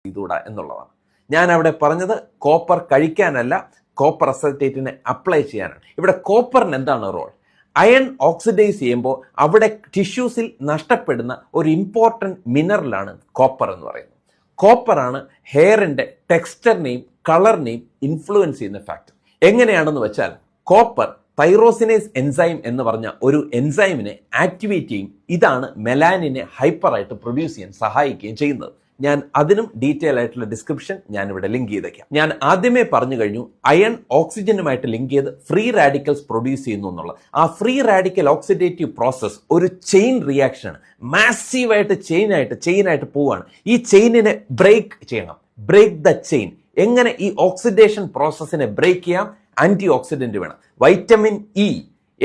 ചെയ്തുകൂടാ എന്നുള്ളതാണ്. ഞാൻ അവിടെ പറഞ്ഞത് കോപ്പർ കഴിക്കാനല്ല, കോപ്പർ അസറ്റേറ്റിനെ അപ്ലൈ ചെയ്യാനാണ്. ഇവിടെ കോപ്പറിന് എന്താണ് റോൾ? അയൺ ഓക്സിഡൈസ് ചെയ്യുമ്പോൾ അവിടെ ടിഷ്യൂസിൽ നഷ്ടപ്പെടുന്ന ഒരു ഇമ്പോർട്ടൻറ്റ് മിനറലാണ് കോപ്പർ എന്ന് പറയുന്നത്. കോപ്പറാണ് ഹെയറിൻ്റെ ടെക്സ്ചറിനെയും കളറിനെയും ഇൻഫ്ലുവൻസ് ചെയ്യുന്ന ഫാക്ടർ. എങ്ങനെയാണെന്ന് വെച്ചാൽ, കോപ്പർ തൈറോസിനേസ് എൻസൈം എന്ന് പറഞ്ഞ ഒരു എൻസൈമിനെ ആക്ടിവേറ്റ് ചെയ്യും. ഇതാണ് മെലാനിനെ ഹൈപ്പറായിട്ട് പ്രൊഡ്യൂസ് ചെയ്യാൻ സഹായിക്കുകയും ചെയ്യുന്നത്. ഞാൻ അതിനും ഡീറ്റെയിൽ ആയിട്ടുള്ള ഡിസ്ക്രിപ്ഷൻ ഞാനിവിടെ ലിങ്ക് ചെയ്തേക്കാം. ഞാൻ ആദ്യമേ പറഞ്ഞു കഴിഞ്ഞു, അയൺ ഓക്സിജനുമായിട്ട് ലിങ്ക് ചെയ്ത് ഫ്രീ റാഡിക്കൽസ് പ്രൊഡ്യൂസ് ചെയ്യുന്നു എന്നുള്ളത്. ആ ഫ്രീ റാഡിക്കൽ ഓക്സിഡേറ്റീവ് പ്രോസസ് ഒരു ചെയിൻ റിയാക്ഷനാണ്. മാസീവായിട്ട് ചെയിനായിട്ട് പോവുകയാണ്. ഈ ചെയിനിനെ ബ്രേക്ക് ചെയ്യണം. Break the chain. എങ്ങനെ ഈ ഓക്സിഡേഷൻ പ്രോസസ്സിനെ ബ്രേക്ക് ചെയ്യാം? ആന്റി ഓക്സിഡന്റ് വേണം. വൈറ്റമിൻ ഇ,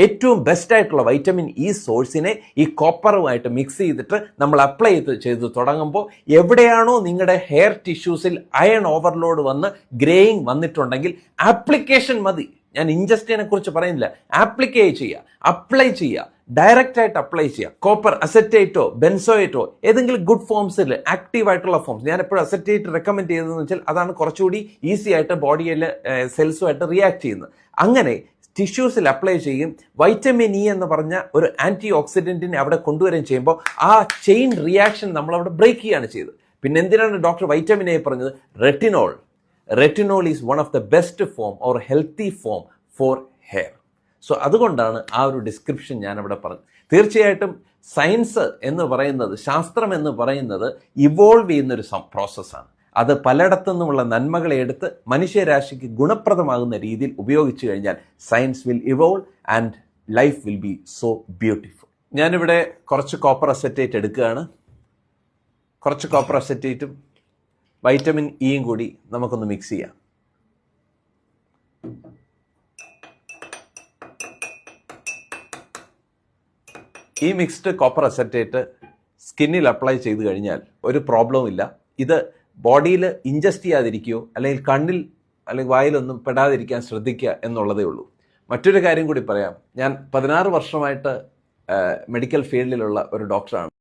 ഏറ്റവും ബെസ്റ്റ് ആയിട്ടുള്ള വൈറ്റമിൻ ഇ സോഴ്സിനെ ഈ കോപ്പറുമായിട്ട് മിക്സ് ചെയ്തിട്ട് നമ്മൾ അപ്ലൈ ചെയ്ത് തുടങ്ങുമ്പോൾ എവിടെയാണോ നിങ്ങളുടെ ഹെയർ ടിഷ്യൂസിൽ അയൺ ഓവർലോഡ് വന്ന് ഗ്രേയിങ് വന്നിട്ടുണ്ടെങ്കിൽ ആപ്ലിക്കേഷൻ മതി. ഞാൻ ഇൻജസ്റ്റിനെ കുറിച്ച് പറയുന്നില്ല. അപ്ലൈ ചെയ്യുക, ഡയറക്റ്റ് ആയിട്ട് അപ്ലൈ ചെയ്യുക. കോപ്പർ അസറ്റേറ്റോ ബെൻസോയേറ്റോ ഏതെങ്കിലും ഗുഡ് ഫോംസിൽ, ആക്റ്റീവ് ആയിട്ടുള്ള ഫോംസ്. ഞാൻ എപ്പോഴും അസറ്റേറ്റ് റെക്കമെൻഡ് ചെയ്തതെന്ന് വെച്ചാൽ അതാണ് കുറച്ചുകൂടി ഈസി ആയിട്ട് ബോഡിയിലെ സെൽസുമായിട്ട് റിയാക്ട് ചെയ്യുന്നത്. അങ്ങനെ ടിഷ്യൂസിൽ അപ്ലൈ ചെയ്യും. വൈറ്റമിൻ ഇ എന്ന് പറഞ്ഞ ഒരു ആന്റി ഓക്സിഡന്റിനെ അവിടെ കൊണ്ടുവരികയും ചെയ്യുമ്പോൾ ആ ചെയിൻ റിയാക്ഷൻ നമ്മളവിടെ ബ്രേക്ക് ചെയ്യുകയാണ് ചെയ്തത്. പിന്നെ എന്തിനാണ് ഡോക്ടർ വൈറ്റമിൻ എ പറഞ്ഞത്? Retinol is one of the best form or healthy form for hair. So അതുകൊണ്ടാണ് ആ ഒരു ഡിസ്ക്രിപ്ഷൻ ഞാൻ അവിടെ പറഞ്ഞത്. തീർച്ചയായിട്ടും സയൻസ് എന്ന് പറയുന്നത്, ശാസ്ത്രം എന്ന് പറയുന്നത് ഇവോൾവ് ചെയ്യുന്നൊരു പ്രോസസ്സാണ്. അത് പലയിടത്തു നിന്നുമുള്ള നന്മകളെ എടുത്ത് മനുഷ്യരാശിക്ക് ഗുണപ്രദമാകുന്ന രീതിയിൽ ഉപയോഗിച്ചു കഴിഞ്ഞാൽ science will evolve and life will be so beautiful. ഞാനിവിടെ കുറച്ച് കോപ്പർ അസറ്റേറ്റ് എടുക്കുകയാണ്. കുറച്ച് കോപ്പർ അസറ്റേറ്റും വൈറ്റമിൻ ഇയും കൂടി നമുക്കൊന്ന് മിക്സ് ചെയ്യാം. ഈ മിക്സ്ഡ് കോപ്പർ അസറ്റേറ്റ് സ്കിന്നിൽ അപ്ലൈ ചെയ്ത് കഴിഞ്ഞാൽ ഒരു പ്രോബ്ലവും ഇല്ല. ഇത് ബോഡിയിൽ ഇൻജസ്റ്റ് ചെയ്യാതിരിക്കുകയോ അല്ലെങ്കിൽ കണ്ണിൽ അല്ലെങ്കിൽ വായിലൊന്നും പെടാതിരിക്കാൻ ശ്രദ്ധിക്കുക എന്നുള്ളതേ ഉള്ളൂ. മറ്റൊരു കാര്യം കൂടി പറയാം. ഞാൻ 16 വർഷമായിട്ട് മെഡിക്കൽ ഫീൽഡിലുള്ള ഒരു ഡോക്ടറാണ്.